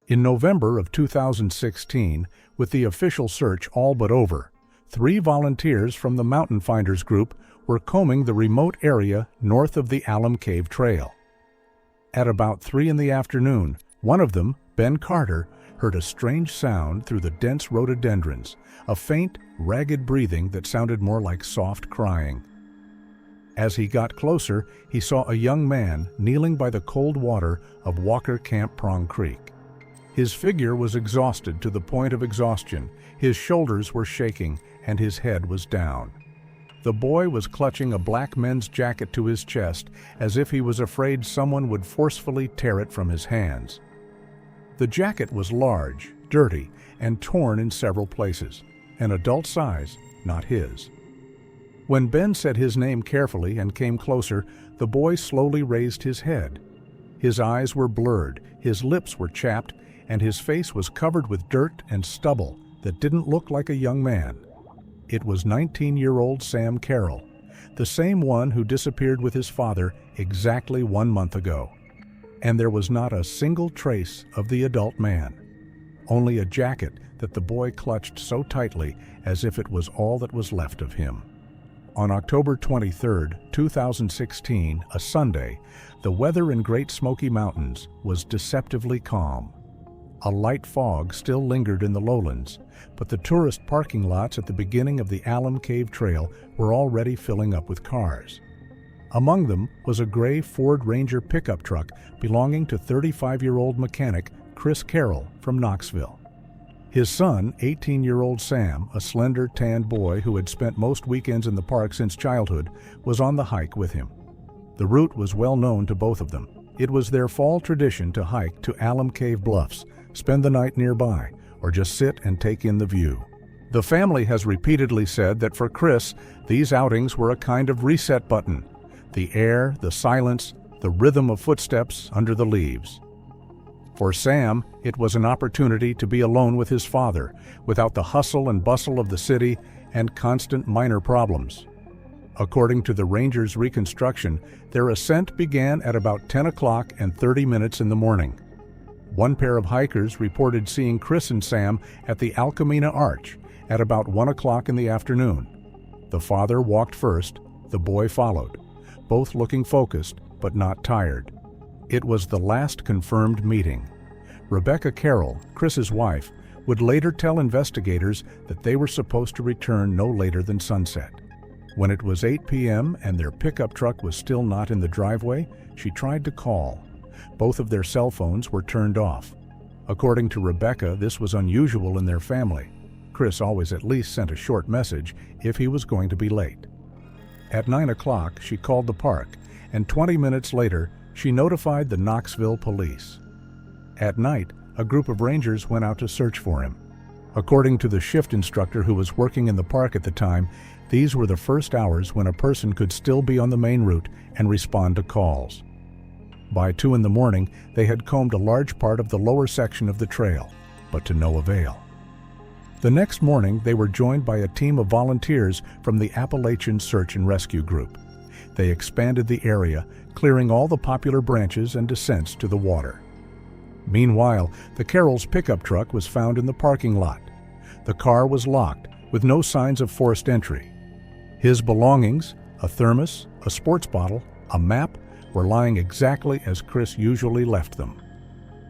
In November of 2016, with the official search all but over, 3 volunteers from the Mountain Finders group were combing the remote area north of the Alum Cave Trail. At about 3 in the afternoon, one of them, Ben Carter, heard a strange sound through the dense rhododendrons, a faint, ragged breathing that sounded more like soft crying. As he got closer, he saw a young man kneeling by the cold water of Walker Camp Prong Creek. His figure was exhausted to the point of exhaustion, his shoulders were shaking, and his head was down. The boy was clutching a black men's jacket to his chest as if he was afraid someone would forcefully tear it from his hands. The jacket was large, dirty, and torn in several places, an adult size, not his. When Ben said his name carefully and came closer, the boy slowly raised his head. His eyes were blurred, his lips were chapped, and his face was covered with dirt and stubble that didn't look like a young man. It was 19-year-old Sam Carroll, the same one who disappeared with his father exactly 1 month ago. And there was not a single trace of the adult man, only a jacket that the boy clutched so tightly as if it was all that was left of him. On October 23, 2016, a Sunday, the weather in Great Smoky Mountains was deceptively calm. A light fog still lingered in the lowlands, but the tourist parking lots at the beginning of the Alum Cave Trail were already filling up with cars. Among them was a gray Ford Ranger pickup truck belonging to 35-year-old mechanic Chris Carroll from Knoxville. His son, 18-year-old Sam, a slender, tanned boy who had spent most weekends in the park since childhood, was on the hike with him. The route was well known to both of them. It was their fall tradition to hike to Alum Cave Bluffs, spend the night nearby, or just sit and take in the view. The family has repeatedly said that for Chris, these outings were a kind of reset button. The air, the silence, the rhythm of footsteps under the leaves. For Sam, it was an opportunity to be alone with his father, without the hustle and bustle of the city and constant minor problems. According to the Rangers' reconstruction, their ascent began at about 10 o'clock and 30 minutes in the morning. One pair of hikers reported seeing Chris and Sam at the Alcamena Arch at about 1 o'clock in the afternoon. The father walked first, the boy followed, both looking focused but not tired. It was the last confirmed meeting. Rebecca Carroll, Chris's wife, would later tell investigators that they were supposed to return no later than sunset. When it was 8 p.m. and their pickup truck was still not in the driveway, she tried to call. Both of their cell phones were turned off. According to Rebecca, this was unusual in their family. Chris always at least sent a short message if he was going to be late. At 9 o'clock, she called the park, and 20 minutes later, she notified the Knoxville police. At night, a group of rangers went out to search for him. According to the shift instructor who was working in the park at the time, these were the first hours when a person could still be on the main route and respond to calls. By 2 in the morning, they had combed a large part of the lower section of the trail, but to no avail. The next morning, they were joined by a team of volunteers from the Appalachian Search and Rescue Group. They expanded the area, clearing all the popular branches and descents to the water. Meanwhile, the Carrolls' pickup truck was found in the parking lot. The car was locked, with no signs of forced entry. His belongings, a thermos, a sports bottle, a map, were lying exactly as Chris usually left them.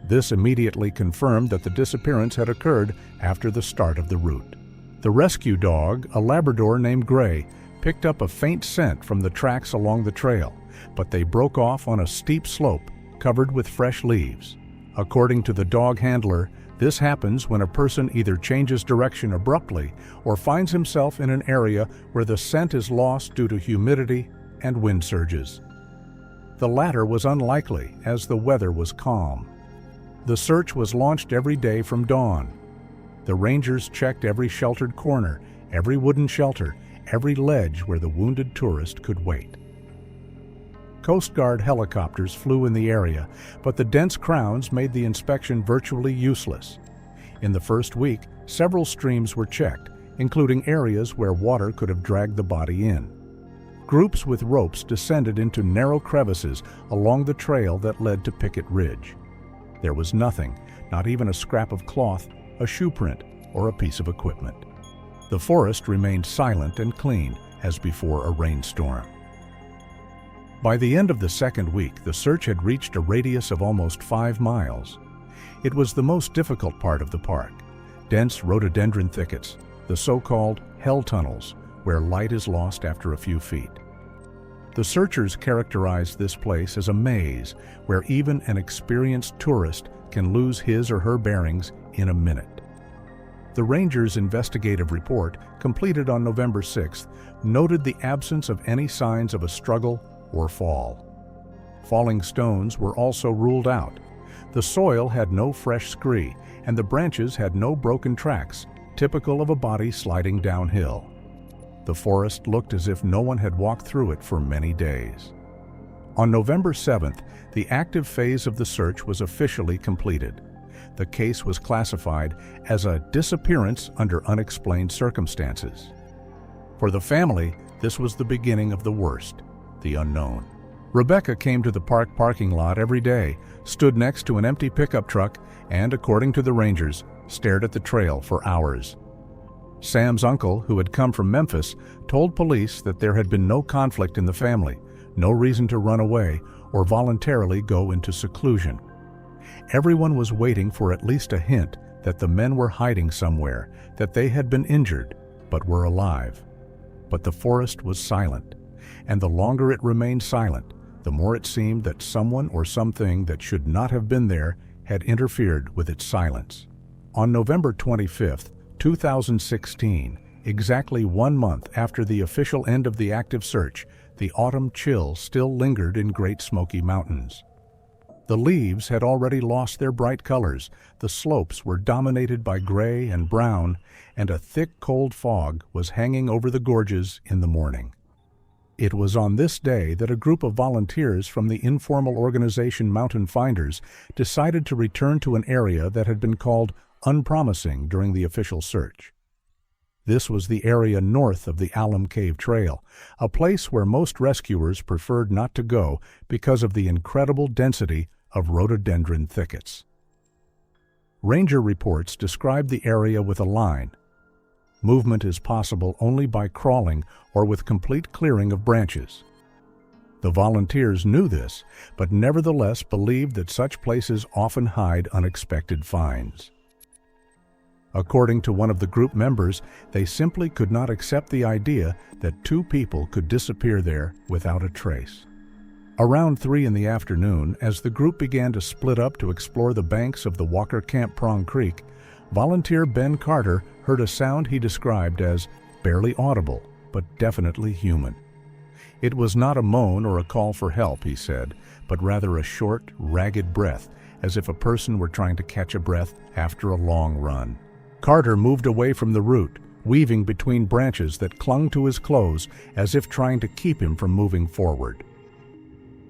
This immediately confirmed that the disappearance had occurred after the start of the route. The rescue dog, a Labrador named Gray, picked up a faint scent from the tracks along the trail, but they broke off on a steep slope covered with fresh leaves. According to the dog handler, this happens when a person either changes direction abruptly or finds himself in an area where the scent is lost due to humidity and wind surges. The latter was unlikely, as the weather was calm. The search was launched every day from dawn. The rangers checked every sheltered corner, every wooden shelter, every ledge where the wounded tourist could wait. Coast Guard helicopters flew in the area, but the dense crowds made the inspection virtually useless. In the first week, several streams were checked, including areas where water could have dragged the body in. Groups with ropes descended into narrow crevices along the trail that led to Picket Ridge. There was nothing, not even a scrap of cloth, a shoe print, or a piece of equipment. The forest remained silent and clean as before a rainstorm. By the end of the second week, the search had reached a radius of almost 5 miles. It was the most difficult part of the park. Dense rhododendron thickets, the so-called hell tunnels, where light is lost after a few feet. The searchers characterized this place as a maze where even an experienced tourist can lose his or her bearings in a minute. The Rangers' investigative report, completed on November 6th, noted the absence of any signs of a struggle or fall. Falling stones were also ruled out. The soil had no fresh scree, and the branches had no broken tracks, typical of a body sliding downhill. The forest looked as if no one had walked through it for many days. On November 7th, the active phase of the search was officially completed. The case was classified as a disappearance under unexplained circumstances. For the family, this was the beginning of the worst, the unknown. Rebecca came to the park parking lot every day, stood next to an empty pickup truck, and, according to the Rangers, stared at the trail for hours. Sam's uncle, who had come from Memphis, told police that there had been no conflict in the family, no reason to run away or voluntarily go into seclusion. Everyone was waiting for at least a hint that the men were hiding somewhere, that they had been injured, but were alive. But the forest was silent, and the longer it remained silent, the more it seemed that someone or something that should not have been there had interfered with its silence. On November 25th, 2016, exactly 1 month after the official end of the active search, the autumn chill still lingered in Great Smoky Mountains. The leaves had already lost their bright colors, the slopes were dominated by gray and brown, and a thick, cold fog was hanging over the gorges in the morning. It was on this day that a group of volunteers from the informal organization Mountain Finders decided to return to an area that had been called unpromising during the official search. This was the area north of the Alum Cave Trail, a place where most rescuers preferred not to go because of the incredible density of rhododendron thickets. Ranger reports described the area with a line. Movement is possible only by crawling or with complete clearing of branches. The volunteers knew this, but nevertheless believed that such places often hide unexpected finds. According to one of the group members, they simply could not accept the idea that 2 people could disappear there without a trace. Around 3 in the afternoon, as the group began to split up to explore the banks of the Walker Camp Prong Creek, volunteer Ben Carter heard a sound he described as barely audible, but definitely human. It was not a moan or a call for help, he said, but rather a short, ragged breath, as if a person were trying to catch a breath after a long run. Carter moved away from the route, weaving between branches that clung to his clothes as if trying to keep him from moving forward.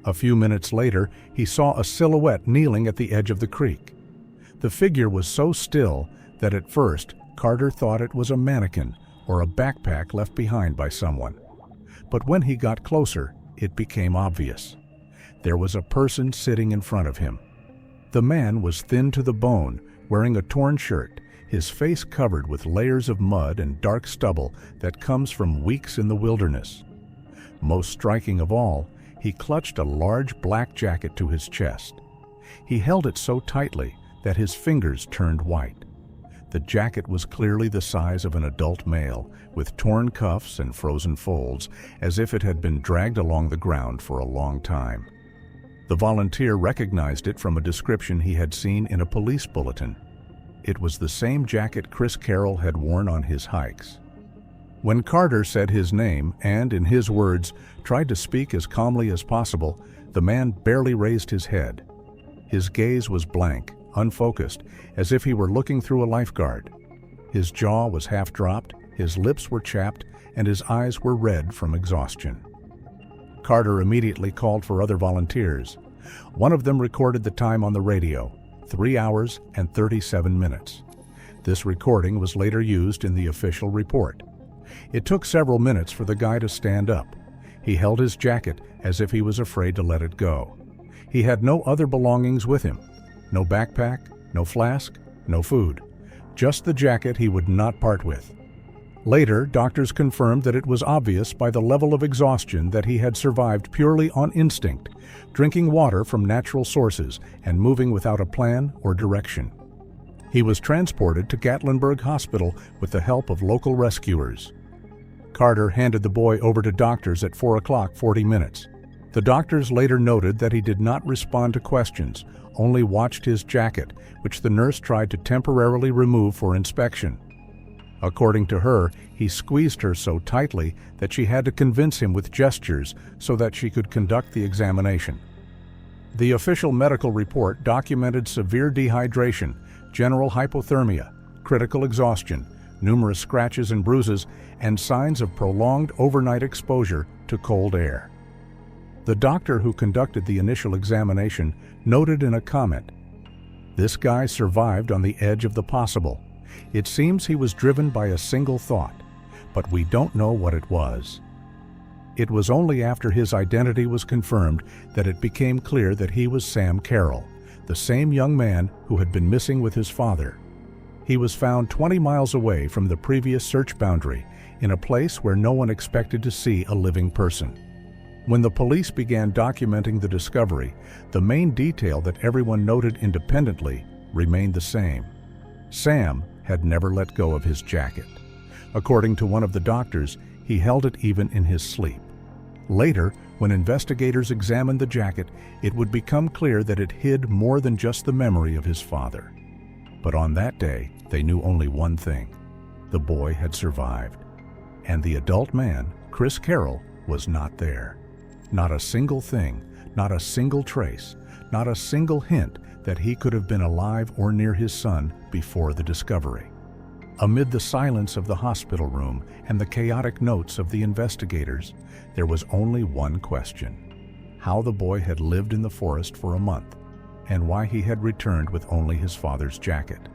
A few minutes later, he saw a silhouette kneeling at the edge of the creek. The figure was so still that at first Carter thought it was a mannequin or a backpack left behind by someone. But when he got closer, it became obvious. There was a person sitting in front of him. The man was thin to the bone, wearing a torn shirt, his face covered with layers of mud and dark stubble that comes from weeks in the wilderness. Most striking of all, he clutched a large black jacket to his chest. He held it so tightly that his fingers turned white. The jacket was clearly the size of an adult male, with torn cuffs and frozen folds, as if it had been dragged along the ground for a long time. The volunteer recognized it from a description he had seen in a police bulletin. It was the same jacket Chris Carroll had worn on his hikes. When Carter said his name and, in his words, tried to speak as calmly as possible, the man barely raised his head. His gaze was blank, unfocused, as if he were looking through a lifeguard. His jaw was half dropped, his lips were chapped, and his eyes were red from exhaustion. Carter immediately called for other volunteers. One of them recorded the time on the radio, 3 hours and 37 minutes. This recording was later used in the official report. It took several minutes for the guy to stand up. He held his jacket as if he was afraid to let it go. He had no other belongings with him. No backpack, no flask, no food, just the jacket he would not part with. Later, doctors confirmed that it was obvious by the level of exhaustion that he had survived purely on instinct, drinking water from natural sources and moving without a plan or direction. He was transported to Gatlinburg Hospital with the help of local rescuers. Carter handed the boy over to doctors at 4:40. The doctors later noted that he did not respond to questions, only watched his jacket, which the nurse tried to temporarily remove for inspection. According to her, he squeezed her so tightly that she had to convince him with gestures so that she could conduct the examination. The official medical report documented severe dehydration, general hypothermia, critical exhaustion, numerous scratches and bruises, and signs of prolonged overnight exposure to cold air. The doctor who conducted the initial examination noted in a comment, "This guy survived on the edge of the possible. It seems he was driven by a single thought, but we don't know what it was." It was only after his identity was confirmed that it became clear that he was Sam Carroll, the same young man who had been missing with his father. He was found 20 miles away from the previous search boundary, in a place where no one expected to see a living person. When the police began documenting the discovery, the main detail that everyone noted independently remained the same. Sam had never let go of his jacket. According to one of the doctors, he held it even in his sleep. Later, when investigators examined the jacket, it would become clear that it hid more than just the memory of his father. But on that day, they knew only one thing: the boy had survived. And the adult man, Chris Carroll, was not there. Not a single thing, not a single trace, not a single hint that he could have been alive or near his son before the discovery. Amid the silence of the hospital room and the chaotic notes of the investigators, there was only one question: how the boy had lived in the forest for a month, and why he had returned with only his father's jacket.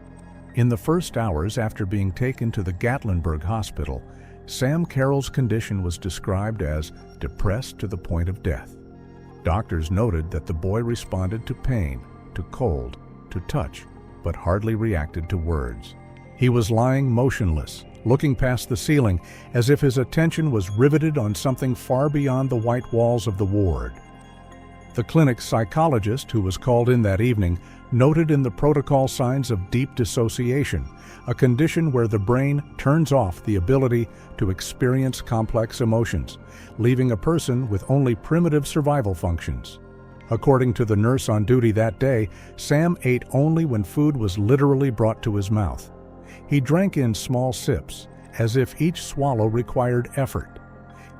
In the first hours after being taken to the Gatlinburg Hospital, Sam Carroll's condition was described as depressed to the point of death. Doctors noted that the boy responded to pain, to cold, to touch, but hardly reacted to words. He was lying motionless, looking past the ceiling, as if his attention was riveted on something far beyond the white walls of the ward. The clinic's psychologist, who was called in that evening, noted in the protocol signs of deep dissociation, a condition where the brain turns off the ability to experience complex emotions, leaving a person with only primitive survival functions. According to the nurse on duty that day, Sam ate only when food was literally brought to his mouth. He drank in small sips, as if each swallow required effort.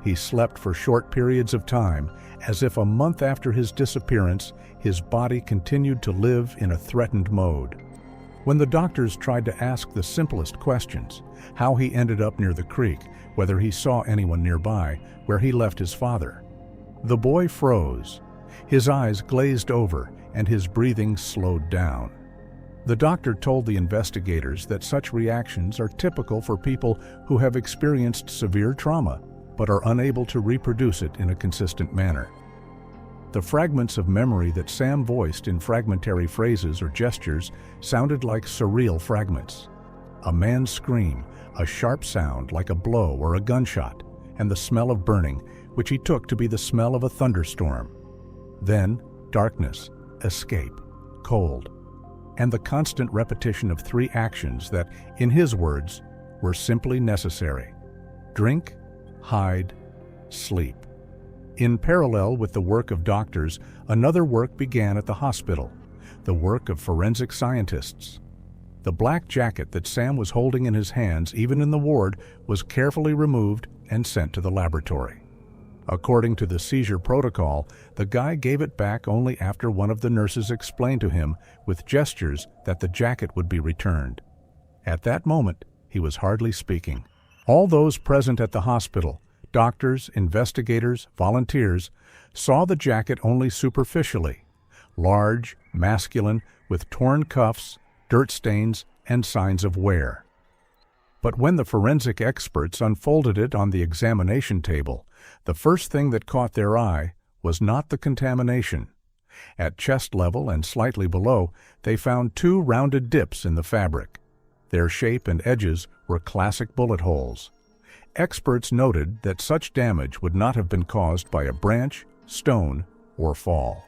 He slept for short periods of time, as if a month after his disappearance, his body continued to live in a threatened mode. When the doctors tried to ask the simplest questions, how he ended up near the creek, whether he saw anyone nearby, where he left his father, the boy froze. His eyes glazed over and his breathing slowed down. The doctor told the investigators that such reactions are typical for people who have experienced severe trauma, but are unable to reproduce it in a consistent manner. The fragments of memory that Sam voiced in fragmentary phrases or gestures sounded like surreal fragments. A man's scream, a sharp sound like a blow or a gunshot, and the smell of burning, which he took to be the smell of a thunderstorm. Then, darkness, escape, cold, and the constant repetition of three actions that, in his words, were simply necessary: drink, hide, sleep. In parallel with the work of doctors, another work began at the hospital, the work of forensic scientists. The black jacket that Sam was holding in his hands, even in the ward, was carefully removed and sent to the laboratory. According to the seizure protocol, the guy gave it back only after one of the nurses explained to him with gestures that the jacket would be returned. At that moment, he was hardly speaking. All those present at the hospital, doctors, investigators, volunteers, saw the jacket only superficially: large, masculine, with torn cuffs, dirt stains, and signs of wear. But when the forensic experts unfolded it on the examination table, the first thing that caught their eye was not the contamination. At chest level and slightly below, they found two rounded dips in the fabric. Their shape and edges were classic bullet holes. Experts noted that such damage would not have been caused by a branch, stone, or fall.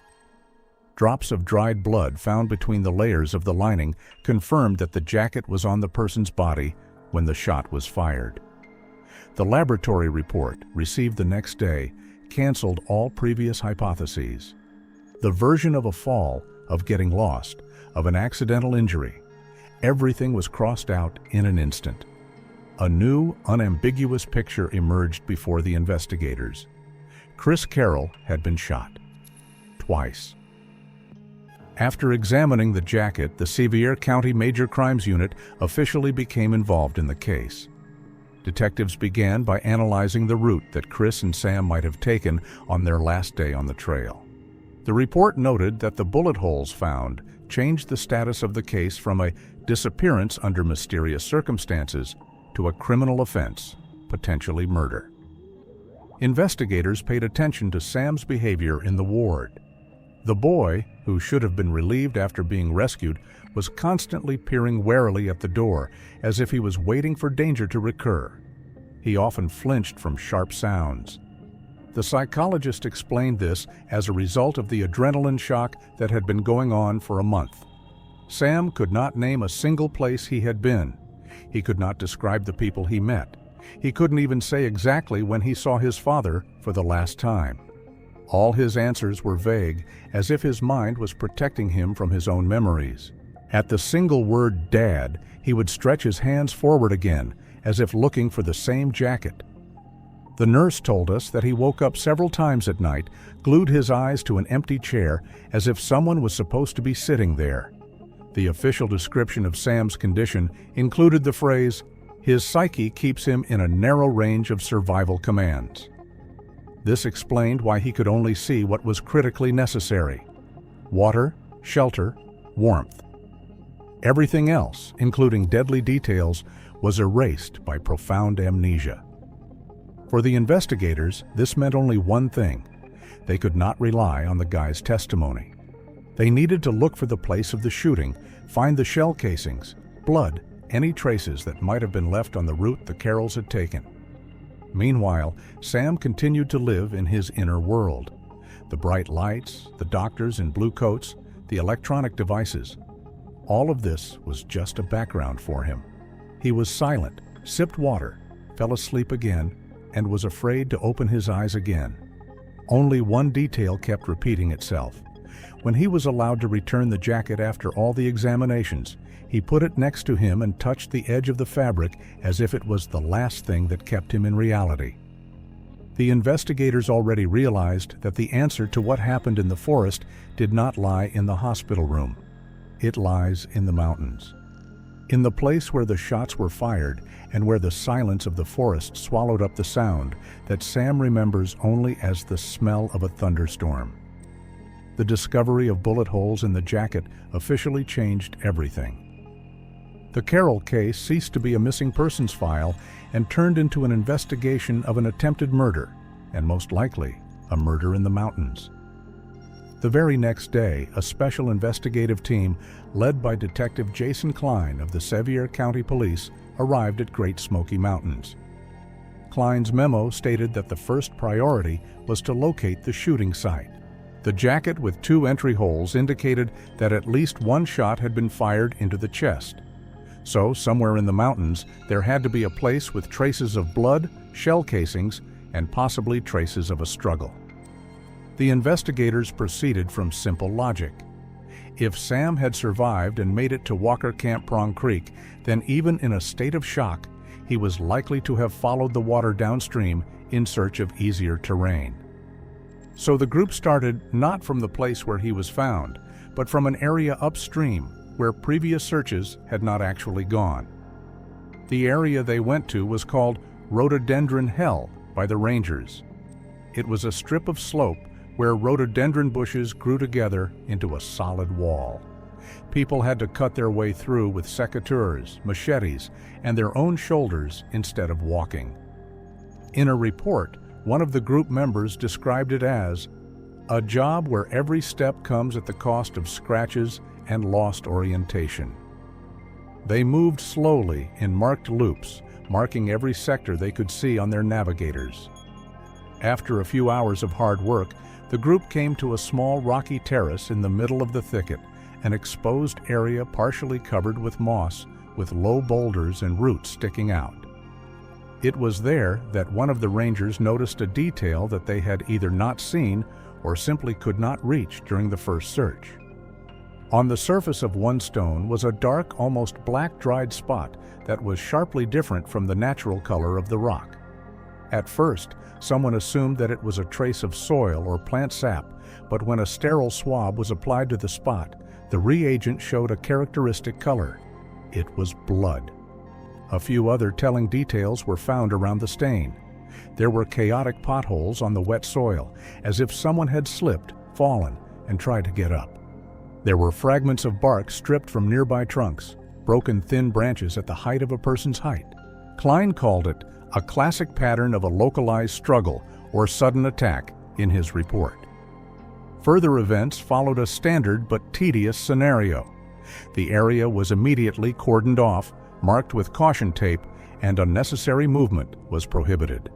Drops of dried blood found between the layers of the lining confirmed that the jacket was on the person's body when the shot was fired. The laboratory report, received the next day, canceled all previous hypotheses. The version of a fall, of getting lost, of an accidental injury, everything was crossed out in an instant. A new, unambiguous picture emerged before the investigators. Chris Carroll had been shot. Twice. After examining the jacket, the Sevier County Major Crimes Unit officially became involved in the case. Detectives began by analyzing the route that Chris and Sam might have taken on their last day on the trail. The report noted that the bullet holes found changed the status of the case from a disappearance under mysterious circumstances to a criminal offense, potentially murder. Investigators paid attention to Sam's behavior in the ward. The boy, who should have been relieved after being rescued, was constantly peering warily at the door, as if he was waiting for danger to recur. He often flinched from sharp sounds. The psychologist explained this as a result of the adrenaline shock that had been going on for a month. Sam could not name a single place he had been. He could not describe the people he met. He couldn't even say exactly when he saw his father for the last time. All his answers were vague, as if his mind was protecting him from his own memories. At the single word "Dad," he would stretch his hands forward again, as if looking for the same jacket. The nurse told us that he woke up several times at night, glued his eyes to an empty chair, as if someone was supposed to be sitting there. The official description of Sam's condition included the phrase, "His psyche keeps him in a narrow range of survival commands." This explained why he could only see what was critically necessary: water, shelter, warmth. Everything else, including deadly details, was erased by profound amnesia. For the investigators, this meant only one thing: they could not rely on the guy's testimony. They needed to look for the place of the shooting, find the shell casings, blood, any traces that might have been left on the route the Carrolls had taken. Meanwhile, Sam continued to live in his inner world. The bright lights, the doctors in blue coats, the electronic devices. All of this was just a background for him. He was silent, sipped water, fell asleep again, and was afraid to open his eyes again. Only one detail kept repeating itself. When he was allowed to return the jacket after all the examinations, he put it next to him and touched the edge of the fabric as if it was the last thing that kept him in reality. The investigators already realized that the answer to what happened in the forest did not lie in the hospital room. It lies in the mountains. In the place where the shots were fired and where the silence of the forest swallowed up the sound that Sam remembers only as the smell of a thunderstorm. The discovery of bullet holes in the jacket officially changed everything. The Carroll case ceased to be a missing persons file and turned into an investigation of an attempted murder, and most likely, a murder in the mountains. The very next day, a special investigative team led by Detective Jason Klein of the Sevier County Police arrived at Great Smoky Mountains. Klein's memo stated that the first priority was to locate the shooting site. The jacket with 2 entry holes indicated that at least one shot had been fired into the chest. So, somewhere in the mountains, there had to be a place with traces of blood, shell casings, and possibly traces of a struggle. The investigators proceeded from simple logic. If Sam had survived and made it to Walker Camp Prong Creek, then even in a state of shock, he was likely to have followed the water downstream in search of easier terrain. So the group started not from the place where he was found, but from an area upstream where previous searches had not actually gone. The area they went to was called Rhododendron Hell by the rangers. It was a strip of slope where rhododendron bushes grew together into a solid wall. People had to cut their way through with secateurs, machetes, and their own shoulders instead of walking. In a report, one of the group members described it as A job where every step comes at the cost of scratches and lost orientation. They moved slowly in marked loops, marking every sector they could see on their navigators. After a few hours of hard work, the group came to a small rocky terrace in the middle of the thicket, an exposed area partially covered with moss, with low boulders and roots sticking out. It was there that one of the rangers noticed a detail that they had either not seen or simply could not reach during the first search. On the surface of one stone was a dark, almost black dried spot that was sharply different from the natural color of the rock. At first, someone assumed that it was a trace of soil or plant sap, but when a sterile swab was applied to the spot, the reagent showed a characteristic color. It was blood. A few other telling details were found around the stain. There were chaotic potholes on the wet soil, as if someone had slipped, fallen, and tried to get up. There were fragments of bark stripped from nearby trunks, broken thin branches at the height of a person's height. Klein called it a classic pattern of a localized struggle or sudden attack in his report. Further events followed a standard but tedious scenario. The area was immediately cordoned off, marked with caution tape, and unnecessary movement was prohibited.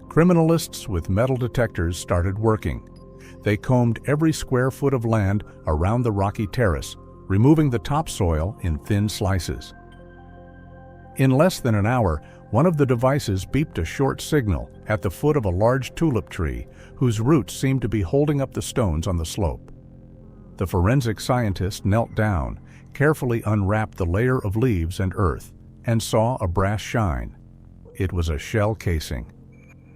Criminalists with metal detectors started working. They combed every square foot of land around the rocky terrace, removing the topsoil in thin slices. In less than an hour, one of the devices beeped a short signal at the foot of a large tulip tree whose roots seemed to be holding up the stones on the slope. The forensic scientist knelt down, carefully unwrapped the layer of leaves and earth, and saw a brass shine. It was a shell casing.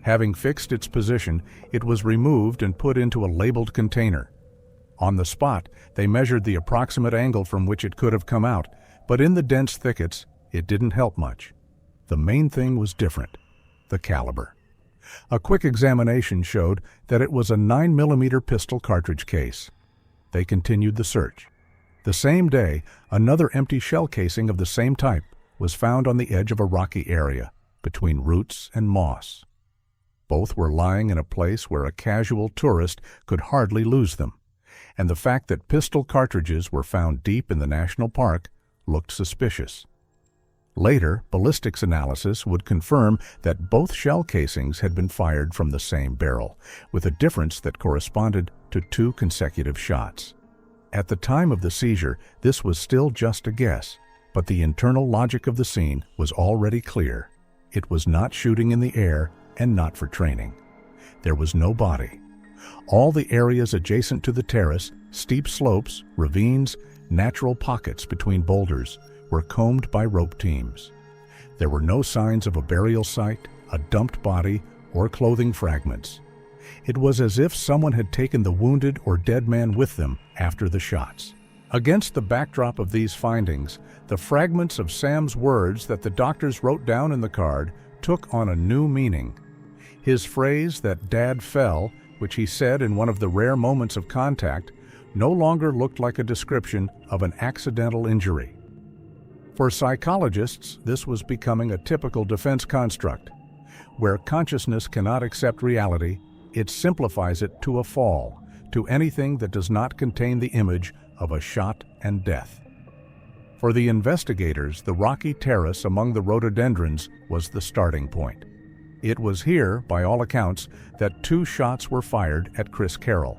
Having fixed its position, it was removed and put into a labeled container. On the spot, they measured the approximate angle from which it could have come out, but in the dense thickets, it didn't help much. The main thing was different: the caliber. A quick examination showed that it was a 9mm pistol cartridge case. They continued the search. The same day, another empty shell casing of the same type was found on the edge of a rocky area, between roots and moss. Both were lying in a place where a casual tourist could hardly lose them, and the fact that pistol cartridges were found deep in the national park looked suspicious. Later, ballistics analysis would confirm that both shell casings had been fired from the same barrel, with a difference that corresponded to 2 consecutive shots. At the time of the seizure, this was still just a guess, but the internal logic of the scene was already clear. It was not shooting in the air and not for training. There was no body. All the areas adjacent to the terrace, steep slopes, ravines, natural pockets between boulders, were combed by rope teams. There were no signs of a burial site, a dumped body, or clothing fragments. It was as if someone had taken the wounded or dead man with them after the shots. Against the backdrop of these findings, the fragments of Sam's words that the doctors wrote down in the card took on a new meaning. His phrase that "Dad fell," which he said in one of the rare moments of contact, no longer looked like a description of an accidental injury. For psychologists, this was becoming a typical defense construct. Where consciousness cannot accept reality, it simplifies it to a fall, to anything that does not contain the image of a shot and death. For the investigators, the rocky terrace among the rhododendrons was the starting point. It was here, by all accounts, that 2 shots were fired at Chris Carroll.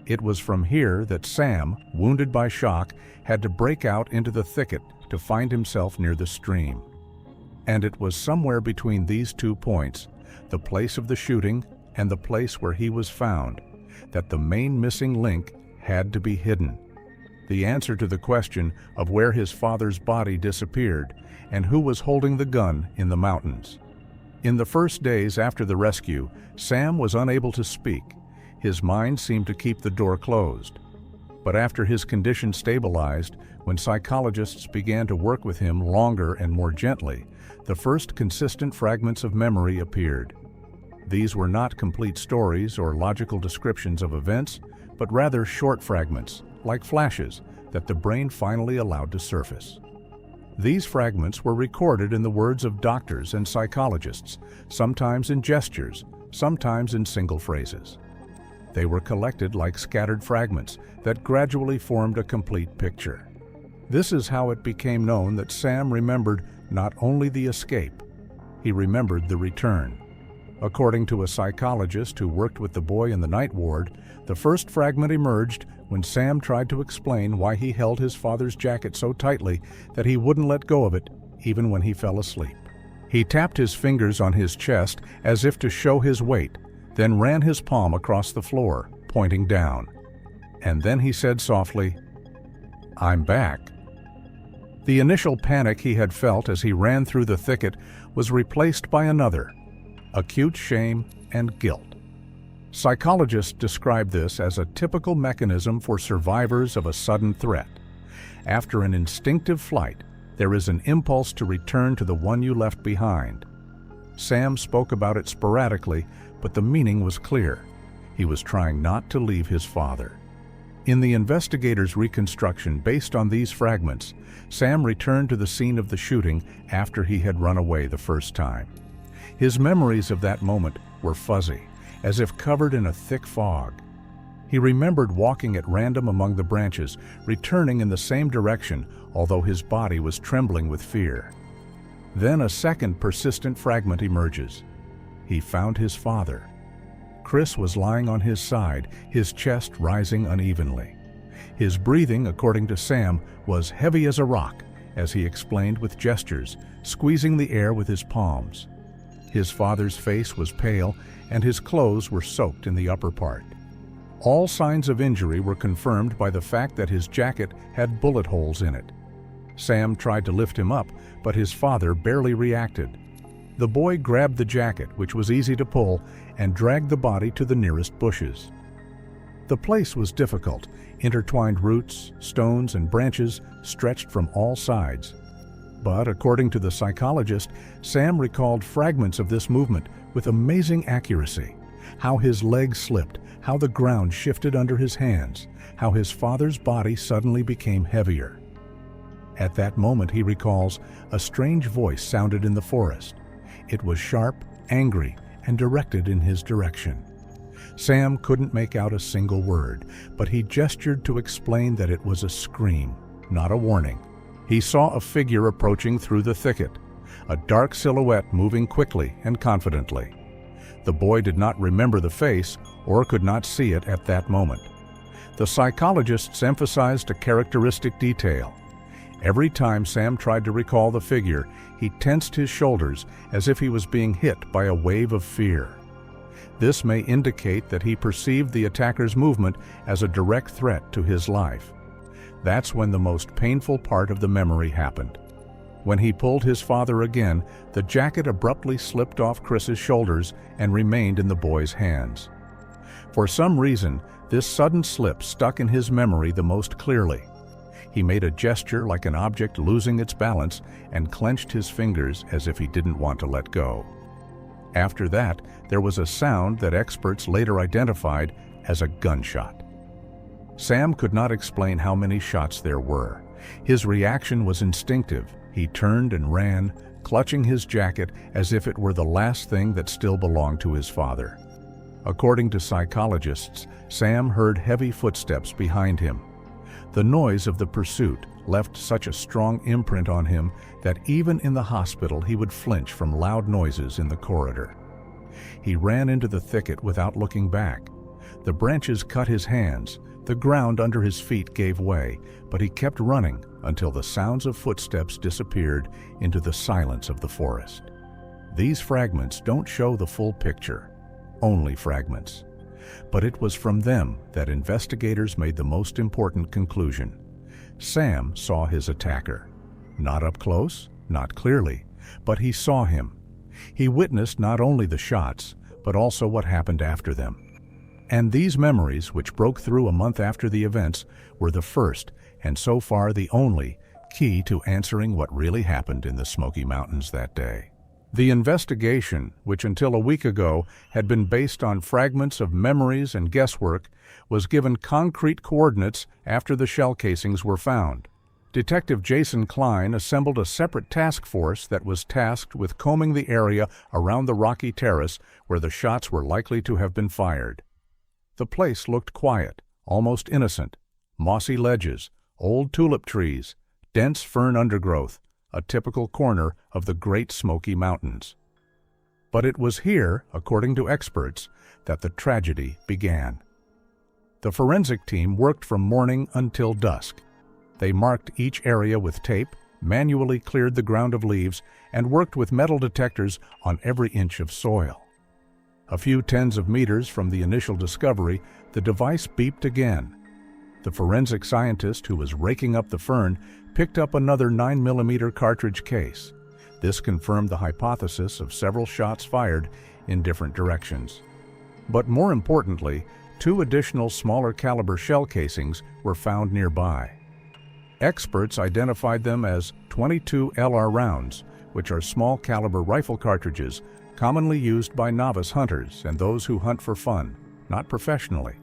It was from here that Sam, wounded by shock, had to break out into the thicket to find himself near the stream. And it was somewhere between these 2 points, the place of the shooting and the place where he was found, that the main missing link had to be hidden. The answer to the question of where his father's body disappeared and who was holding the gun in the mountains. In the first days after the rescue, Sam was unable to speak. His mind seemed to keep the door closed. But after his condition stabilized, when psychologists began to work with him longer and more gently, the first consistent fragments of memory appeared. These were not complete stories or logical descriptions of events, but rather short fragments, like flashes, that the brain finally allowed to surface. These fragments were recorded in the words of doctors and psychologists, sometimes in gestures, sometimes in single phrases. They were collected like scattered fragments that gradually formed a complete picture. This is how it became known that Sam remembered not only the escape, he remembered the return. According to a psychologist who worked with the boy in the night ward, the first fragment emerged when Sam tried to explain why he held his father's jacket so tightly that he wouldn't let go of it even when he fell asleep. He tapped his fingers on his chest as if to show his weight, then ran his palm across the floor, pointing down. And then he said softly, "I'm back." The initial panic he had felt as he ran through the thicket was replaced by another, acute shame and guilt. Psychologists describe this as a typical mechanism for survivors of a sudden threat. After an instinctive flight, there is an impulse to return to the one you left behind. Sam spoke about it sporadically, but the meaning was clear. He was trying not to leave his father. In the investigators' reconstruction based on these fragments, Sam returned to the scene of the shooting after he had run away the first time. His memories of that moment were fuzzy, as if covered in a thick fog. He remembered walking at random among the branches, returning in the same direction, although his body was trembling with fear. Then a second persistent fragment emerges. He found his father. Chris was lying on his side, his chest rising unevenly. His breathing, according to Sam, was heavy as a rock, as he explained with gestures, squeezing the air with his palms. His father's face was pale, and his clothes were soaked in the upper part. All signs of injury were confirmed by the fact that his jacket had bullet holes in it. Sam tried to lift him up, but his father barely reacted. The boy grabbed the jacket, which was easy to pull, and dragged the body to the nearest bushes. The place was difficult. Intertwined roots, stones, and branches stretched from all sides. But according to the psychologist, Sam recalled fragments of this movement with amazing accuracy. How his legs slipped, how the ground shifted under his hands, how his father's body suddenly became heavier. At that moment, he recalls, a strange voice sounded in the forest. It was sharp, angry, and directed in his direction. Sam couldn't make out a single word, but he gestured to explain that it was a scream, not a warning. He saw a figure approaching through the thicket, a dark silhouette moving quickly and confidently. The boy did not remember the face or could not see it at that moment. The psychologists emphasized a characteristic detail. Every time Sam tried to recall the figure, he tensed his shoulders as if he was being hit by a wave of fear. This may indicate that he perceived the attacker's movement as a direct threat to his life. That's when the most painful part of the memory happened. When he pulled his father again, the jacket abruptly slipped off Chris's shoulders and remained in the boy's hands. For some reason, this sudden slip stuck in his memory the most clearly. He made a gesture like an object losing its balance and clenched his fingers as if he didn't want to let go. After that, there was a sound that experts later identified as a gunshot. Sam could not explain how many shots there were. His reaction was instinctive. He turned and ran, clutching his jacket as if it were the last thing that still belonged to his father. According to psychologists, Sam heard heavy footsteps behind him. The noise of the pursuit left such a strong imprint on him that even in the hospital he would flinch from loud noises in the corridor. He ran into the thicket without looking back. The branches cut his hands, the ground under his feet gave way, but he kept running until the sounds of footsteps disappeared into the silence of the forest. These fragments don't show the full picture, only fragments. But it was from them that investigators made the most important conclusion. Sam saw his attacker. Not up close, not clearly, but he saw him. He witnessed not only the shots, but also what happened after them. And these memories, which broke through a month after the events, were the first, and so far the only, key to answering what really happened in the Smoky Mountains that day. The investigation, which until a week ago had been based on fragments of memories and guesswork, was given concrete coordinates after the shell casings were found. Detective Jason Klein assembled a separate task force that was tasked with combing the area around the rocky terrace where the shots were likely to have been fired. The place looked quiet, almost innocent. Mossy ledges, old tulip trees, dense fern undergrowth, a typical corner of the Great Smoky Mountains. But it was here, according to experts, that the tragedy began. The forensic team worked from morning until dusk. They marked each area with tape, manually cleared the ground of leaves, and worked with metal detectors on every inch of soil. A few tens of meters from the initial discovery, the device beeped again. The forensic scientist who was raking up the fern picked up another 9mm cartridge case. This confirmed the hypothesis of several shots fired in different directions. But more importantly, 2 additional smaller caliber shell casings were found nearby. Experts identified them as .22 LR rounds, which are small caliber rifle cartridges commonly used by novice hunters and those who hunt for fun, not professionally.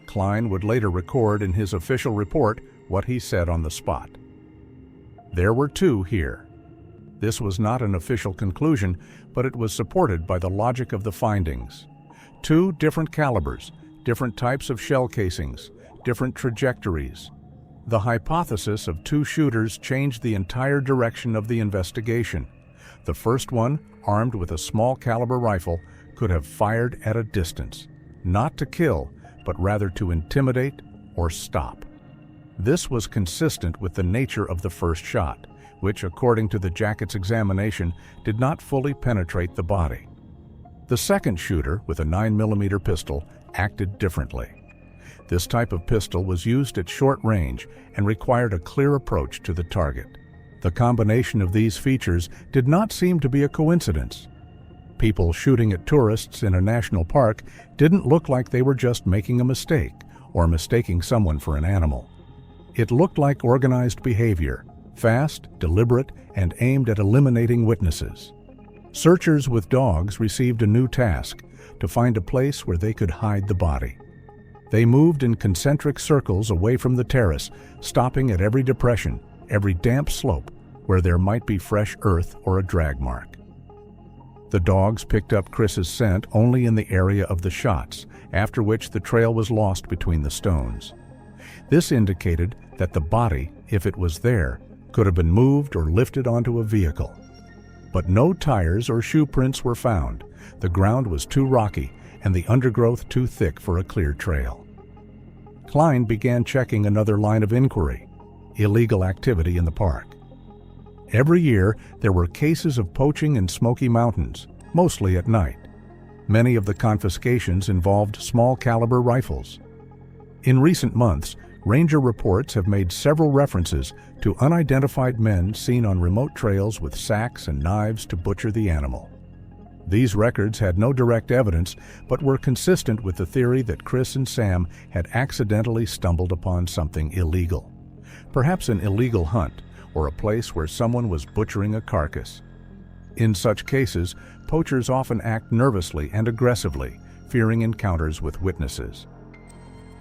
Klein would later record in his official report what he said on the spot. There were 2 here. This was not an official conclusion, but it was supported by the logic of the findings. 2 different calibers, different types of shell casings, different trajectories. The hypothesis of 2 shooters changed the entire direction of the investigation. The first one, armed with a small caliber rifle, could have fired at a distance, not to kill, but rather to intimidate or stop. This was consistent with the nature of the first shot, which, according to the jacket's examination, did not fully penetrate the body. The second shooter, with a 9mm pistol, acted differently. This type of pistol was used at short range and required a clear approach to the target. The combination of these features did not seem to be a coincidence. People shooting at tourists in a national park didn't look like they were just making a mistake or mistaking someone for an animal. It looked like organized behavior, fast, deliberate, and aimed at eliminating witnesses. Searchers with dogs received a new task: to find a place where they could hide the body. They moved in concentric circles away from the terrace, stopping at every depression, every damp slope, where there might be fresh earth or a drag mark. The dogs picked up Chris's scent only in the area of the shots, after which the trail was lost between the stones. This indicated that the body, if it was there, could have been moved or lifted onto a vehicle. But no tires or shoe prints were found. The ground was too rocky and the undergrowth too thick for a clear trail. Klein began checking another line of inquiry: illegal activity in the park. Every year, there were cases of poaching in Smoky Mountains, mostly at night. Many of the confiscations involved small caliber rifles. In recent months, ranger reports have made several references to unidentified men seen on remote trails with sacks and knives to butcher the animal. These records had no direct evidence, but were consistent with the theory that Chris and Sam had accidentally stumbled upon something illegal. Perhaps an illegal hunt, or a place where someone was butchering a carcass. In such cases, poachers often act nervously and aggressively, fearing encounters with witnesses.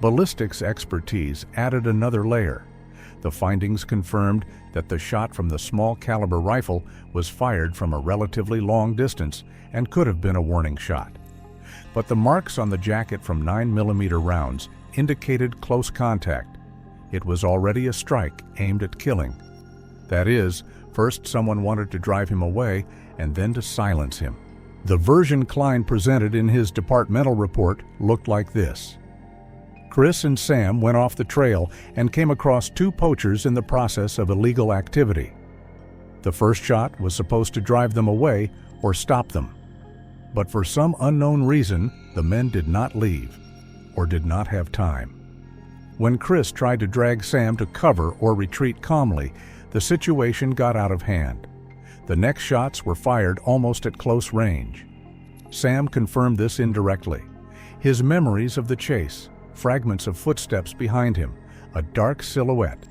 Ballistics expertise added another layer. The findings confirmed that the shot from the small caliber rifle was fired from a relatively long distance and could have been a warning shot. But the marks on the jacket from 9mm rounds indicated close contact. It was already a strike aimed at killing. That is, first someone wanted to drive him away and then to silence him. The version Klein presented in his departmental report looked like this. Chris and Sam went off the trail and came across 2 poachers in the process of illegal activity. The first shot was supposed to drive them away or stop them. But for some unknown reason, the men did not leave, or did not have time. When Chris tried to drag Sam to cover or retreat calmly, the situation got out of hand. The next shots were fired almost at close range. Sam confirmed this indirectly. His memories of the chase, fragments of footsteps behind him, a dark silhouette,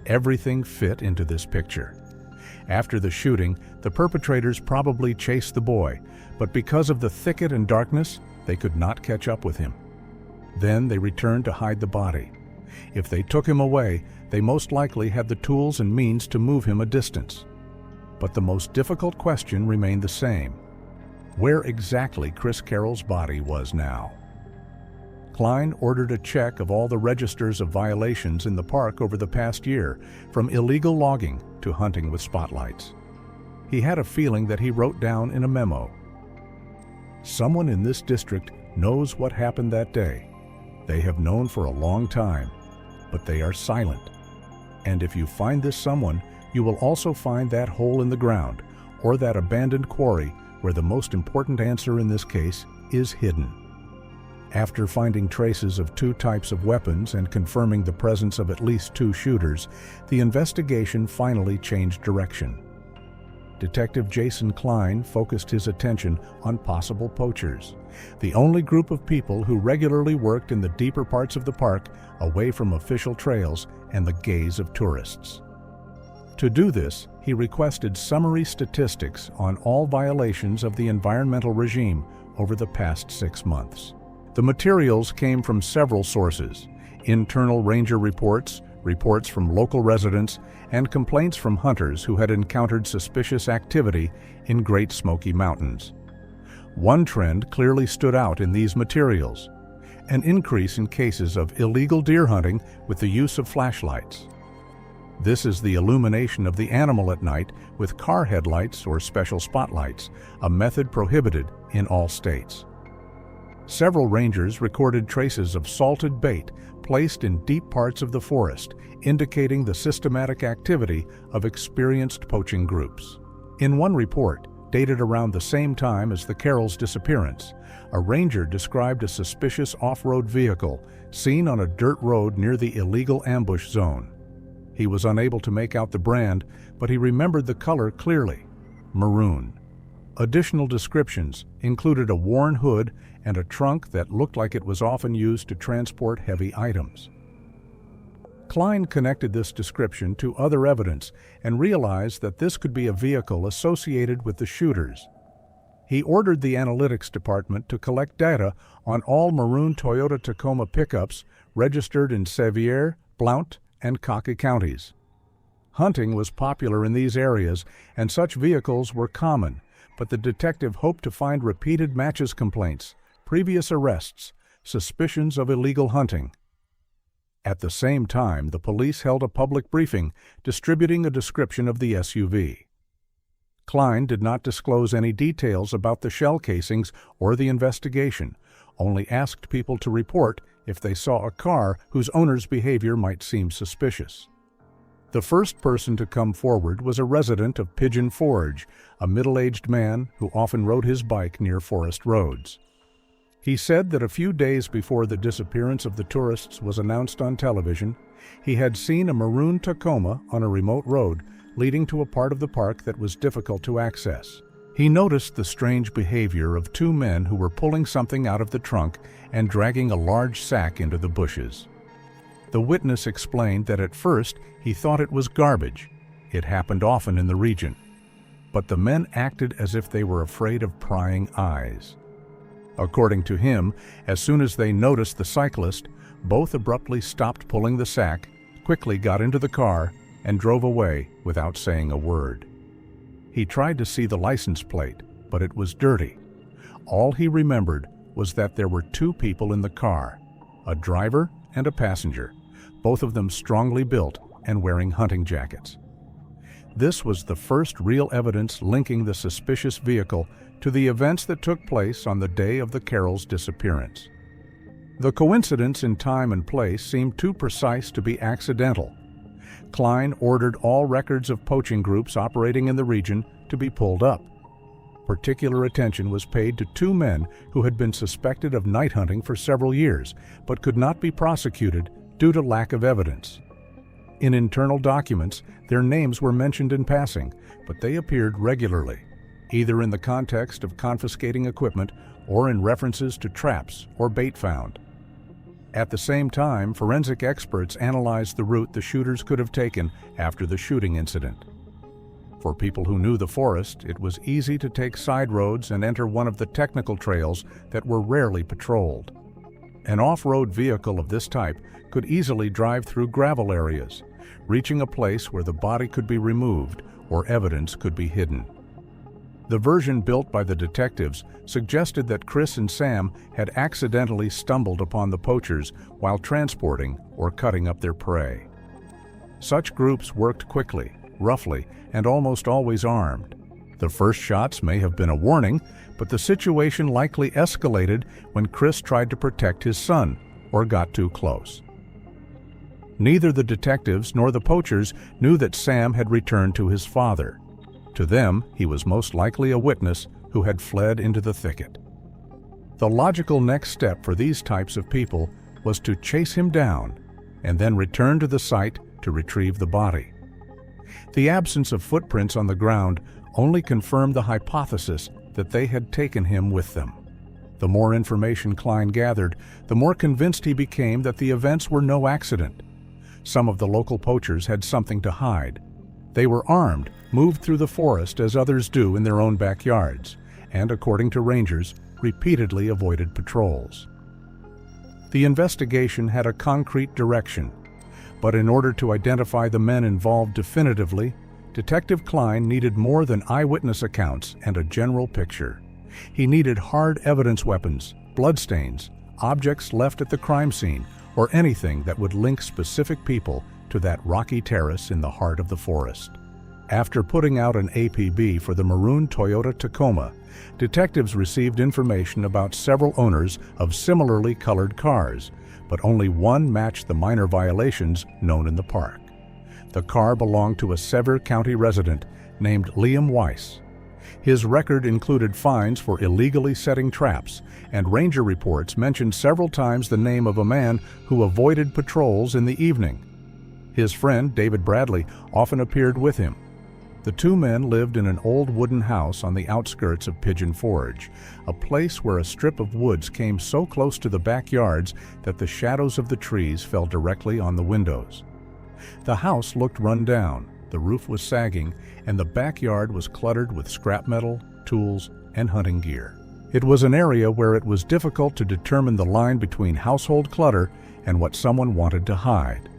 everything fit into this picture. After the shooting, the perpetrators probably chased the boy, but because of the thicket and darkness, they could not catch up with him. Then they returned to hide the body. If they took him away, they most likely had the tools and means to move him a distance. But the most difficult question remained the same: where exactly Chris Carroll's body was now. Klein ordered a check of all the registers of violations in the park over the past year, from illegal logging to hunting with spotlights. He had a feeling that he wrote down in a memo. Someone in this district knows what happened that day. They have known for a long time, but they are silent. And if you find this someone, you will also find that hole in the ground, or that abandoned quarry where the most important answer in this case is hidden. After finding traces of 2 types of weapons and confirming the presence of at least 2 shooters, the investigation finally changed direction. Detective Jason Klein focused his attention on possible poachers, the only group of people who regularly worked in the deeper parts of the park, away from official trails and the gaze of tourists. To do this, he requested summary statistics on all violations of the environmental regime over the past 6 months. The materials came from several sources: internal ranger reports, reports from local residents, and complaints from hunters who had encountered suspicious activity in Great Smoky Mountains. One trend clearly stood out in these materials: an increase in cases of illegal deer hunting with the use of flashlights. This is the illumination of the animal at night with car headlights or special spotlights, a method prohibited in all states. Several rangers recorded traces of salted bait placed in deep parts of the forest, indicating the systematic activity of experienced poaching groups. In one report, dated around the same time as the Carroll's disappearance, a ranger described a suspicious off-road vehicle seen on a dirt road near the illegal ambush zone. He was unable to make out the brand, but he remembered the color clearly: maroon. Additional descriptions included a worn hood and a trunk that looked like it was often used to transport heavy items. Klein connected this description to other evidence and realized that this could be a vehicle associated with the shooters. He ordered the analytics department to collect data on all maroon Toyota Tacoma pickups registered in Sevier, Blount, and Cockay counties. Hunting was popular in these areas, and such vehicles were common, but the detective hoped to find repeated matches complaints, previous arrests, suspicions of illegal hunting. At the same time, the police held a public briefing distributing a description of the SUV. Klein did not disclose any details about the shell casings or the investigation, only asked people to report if they saw a car whose owner's behavior might seem suspicious. The first person to come forward was a resident of Pigeon Forge, a middle-aged man who often rode his bike near forest roads. He said that a few days before the disappearance of the tourists was announced on television, he had seen a maroon Tacoma on a remote road leading to a part of the park that was difficult to access. He noticed the strange behavior of 2 men who were pulling something out of the trunk and dragging a large sack into the bushes. The witness explained that at first he thought it was garbage. It happened often in the region. But the men acted as if they were afraid of prying eyes. According to him, as soon as they noticed the cyclist, both abruptly stopped pulling the sack, quickly got into the car, and drove away without saying a word. He tried to see the license plate, but it was dirty. All he remembered was that there were 2 people in the car, a driver and a passenger, both of them strongly built and wearing hunting jackets. This was the first real evidence linking the suspicious vehicle to the events that took place on the day of the Carroll's disappearance. The coincidence in time and place seemed too precise to be accidental. Klein ordered all records of poaching groups operating in the region to be pulled up. Particular attention was paid to 2 men who had been suspected of night hunting for several years, but could not be prosecuted due to lack of evidence. In internal documents, their names were mentioned in passing, but they appeared regularly, either in the context of confiscating equipment or in references to traps or bait found. At the same time, forensic experts analyzed the route the shooters could have taken after the shooting incident. For people who knew the forest, it was easy to take side roads and enter one of the technical trails that were rarely patrolled. An off-road vehicle of this type could easily drive through gravel areas, reaching a place where the body could be removed or evidence could be hidden. The version built by the detectives suggested that Chris and Sam had accidentally stumbled upon the poachers while transporting or cutting up their prey. Such groups worked quickly, roughly, and almost always armed. The first shots may have been a warning, but the situation likely escalated when Chris tried to protect his son or got too close. Neither the detectives nor the poachers knew that Sam had returned to his father. To them, he was most likely a witness who had fled into the thicket. The logical next step for these types of people was to chase him down and then return to the site to retrieve the body. The absence of footprints on the ground only confirmed the hypothesis that they had taken him with them. The more information Klein gathered, the more convinced he became that the events were no accident. Some of the local poachers had something to hide. They were armed, moved through the forest as others do in their own backyards, and, according to rangers, repeatedly avoided patrols. The investigation had a concrete direction, but in order to identify the men involved definitively, Detective Klein needed more than eyewitness accounts and a general picture. He needed hard evidence weapons, bloodstains, objects left at the crime scene, or anything that would link specific people to that rocky terrace in the heart of the forest. After putting out an APB for the maroon Toyota Tacoma, detectives received information about several owners of similarly colored cars, but only one matched the minor violations known in the park. The car belonged to a Sevier County resident named Liam Weiss. His record included fines for illegally setting traps, and ranger reports mentioned several times the name of a man who avoided patrols in the evening. His friend, David Bradley, often appeared with him. The two men lived in an old wooden house on the outskirts of Pigeon Forge, a place where a strip of woods came so close to the backyards that the shadows of the trees fell directly on the windows. The house looked run down, the roof was sagging, and the backyard was cluttered with scrap metal, tools, and hunting gear. It was an area where it was difficult to determine the line between household clutter and what someone wanted to hide.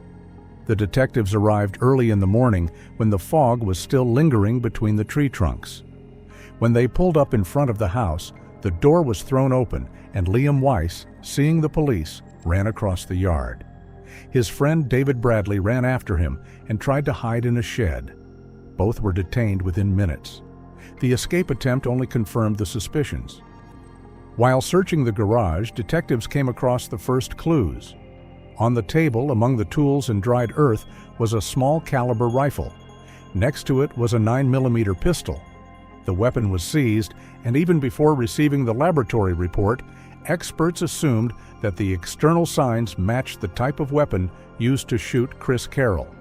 The detectives arrived early in the morning when the fog was still lingering between the tree trunks. When they pulled up in front of the house, the door was thrown open and Liam Weiss, seeing the police, ran across the yard. His friend David Bradley ran after him and tried to hide in a shed. Both were detained within minutes. The escape attempt only confirmed the suspicions. While searching the garage, detectives came across the first clues. On the table, among the tools and dried earth, was a small caliber rifle. Next to it was a 9mm pistol. The weapon was seized, and even before receiving the laboratory report, experts assumed that the external signs matched the type of weapon used to shoot Chris Carroll.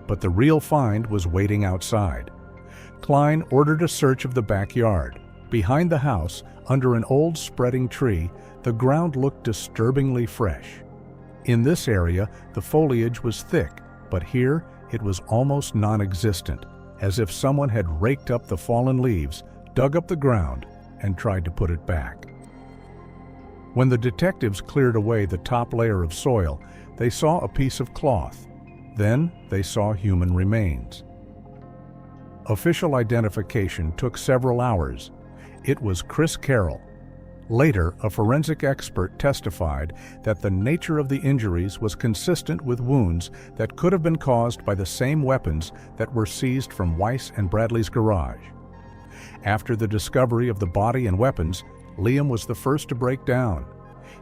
But the real find was waiting outside. Klein ordered a search of the backyard. Behind the house, under an old spreading tree, the ground looked disturbingly fresh. In this area, the foliage was thick, but here it was almost non-existent, as if someone had raked up the fallen leaves, dug up the ground, and tried to put it back. When the detectives cleared away the top layer of soil, they saw a piece of cloth. Then they saw human remains. Official identification took several hours. It was Chris Carroll. Later, a forensic expert testified that the nature of the injuries was consistent with wounds that could have been caused by the same weapons that were seized from Weiss and Bradley's garage. After the discovery of the body and weapons, Liam was the first to break down.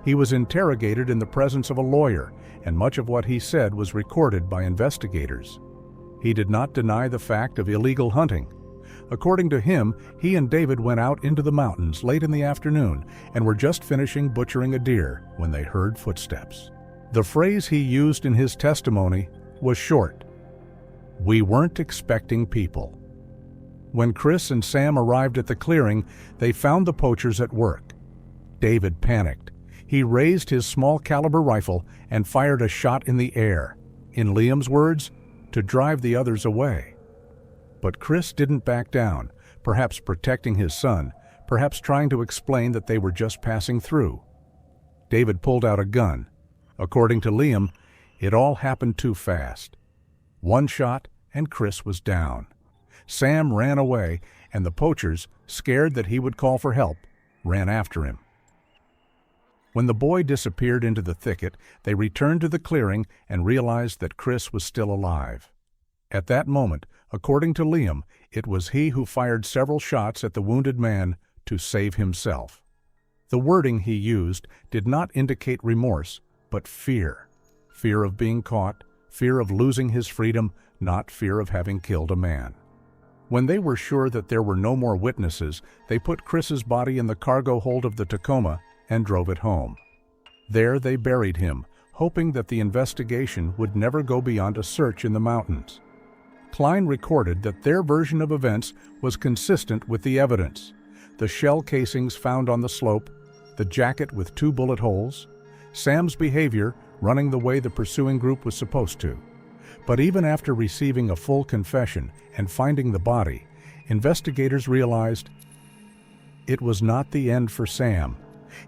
He was interrogated in the presence of a lawyer, and much of what he said was recorded by investigators. He did not deny the fact of illegal hunting. According to him, he and David went out into the mountains late in the afternoon and were just finishing butchering a deer when they heard footsteps. The phrase he used in his testimony was short: "We weren't expecting people." When Chris and Sam arrived at the clearing, they found the poachers at work. David panicked. He raised his small caliber rifle and fired a shot in the air. In Liam's words, to drive the others away. But Chris didn't back down, perhaps protecting his son, perhaps trying to explain that they were just passing through. David pulled out a gun. According to Liam, it all happened too fast. One shot, and Chris was down. Sam ran away, and the poachers, scared that he would call for help, ran after him. When the boy disappeared into the thicket, they returned to the clearing and realized that Chris was still alive. At that moment, according to Liam, it was he who fired several shots at the wounded man to save himself. The wording he used did not indicate remorse, but fear. Fear of being caught, fear of losing his freedom, not fear of having killed a man. When they were sure that there were no more witnesses, they put Chris's body in the cargo hold of the Tacoma and drove it home. There they buried him, hoping that the investigation would never go beyond a search in the mountains. Klein recorded that their version of events was consistent with the evidence: the shell casings found on the slope, the jacket with 2 bullet holes, Sam's behavior running the way the pursuing group was supposed to. But even after receiving a full confession and finding the body, investigators realized it was not the end for Sam.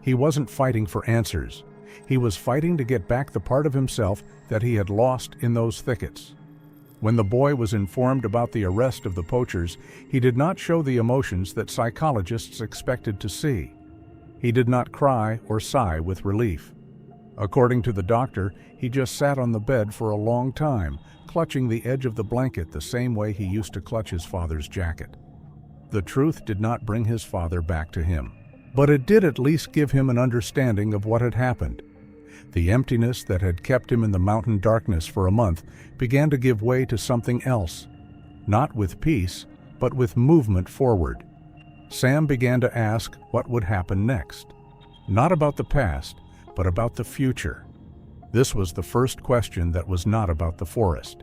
He wasn't fighting for answers. He was fighting to get back the part of himself that he had lost in those thickets. When the boy was informed about the arrest of the poachers, he did not show the emotions that psychologists expected to see. He did not cry or sigh with relief. According to the doctor, he just sat on the bed for a long time, clutching the edge of the blanket the same way he used to clutch his father's jacket. The truth did not bring his father back to him, but it did at least give him an understanding of what had happened. The emptiness that had kept him in the mountain darkness for a month began to give way to something else, not with peace, but with movement forward. Sam began to ask what would happen next, not about the past, but about the future. This was the first question that was not about the forest.